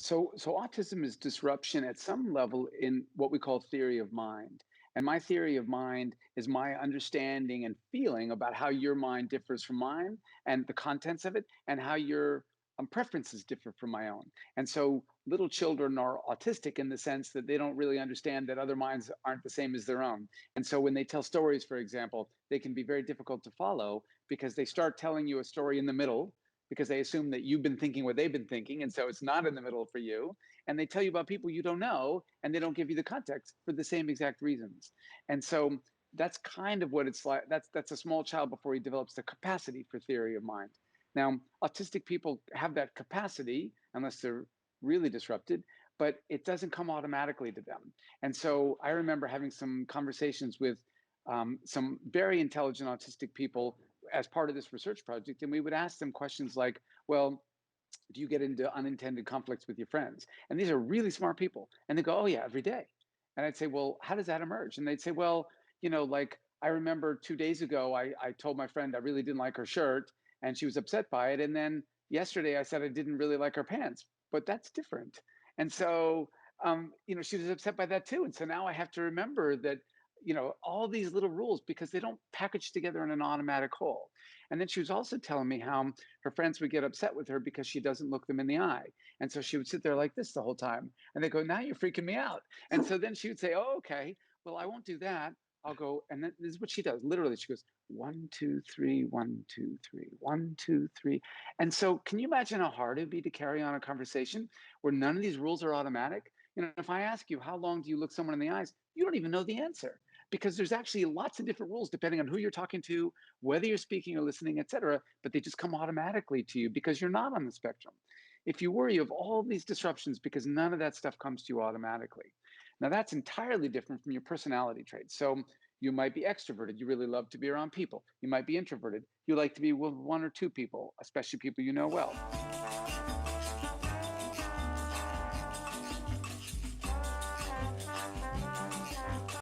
So autism is disruption at some level in what we call theory of mind. And my theory of mind is my understanding and feeling about how your mind differs from mine and the contents of it, and how your preferences differ from my own. And so little children are autistic in the sense that they don't really understand that other minds aren't the same as their own. And so when they tell stories, for example, they can be very difficult to follow because they start telling you a story in the middle because they assume that you've been thinking what they've been thinking. And so it's not in the middle for you. And they tell you about people you don't know, and they don't give you the context for the same exact reasons. And so that's kind of what it's like. That's a small child before he develops the capacity for theory of mind. Now, autistic people have that capacity unless they're really disrupted, but it doesn't come automatically to them. And so I remember having some conversations with some very intelligent autistic people as part of this research project, and we would ask them questions like, well, do you get into unintended conflicts with your friends? And these are really smart people. And they go, oh yeah, every day. And I'd say, well, how does that emerge? And they'd say, well, like I remember 2 days ago, I told my friend I really didn't like her shirt and she was upset by it. And then yesterday I said I didn't really like her pants, but that's different. And so, she was upset by that too. And so now I have to remember that, all these little rules because they don't package together in an automatic whole. And then she was also telling me how her friends would get upset with her because she doesn't look them in the eye. And so she would sit there like this the whole time. And they go, now you're freaking me out. And so then she would say, oh, okay, well, I won't do that. I'll go. And then this is what she does. Literally, she goes, 1, 2, 3, 1, 2, 3, 1, 2, 3. And so can you imagine how hard it'd be to carry on a conversation where none of these rules are automatic? If I ask you, how long do you look someone in the eyes? You don't even know the answer because there's actually lots of different rules depending on who you're talking to, whether you're speaking or listening, et cetera, but they just come automatically to you because you're not on the spectrum. If you worry, you have all these disruptions because none of that stuff comes to you automatically. Now, that's entirely different from your personality traits. So you might be extroverted. You really love to be around people. You might be introverted. You like to be with one or two people, especially people you know well.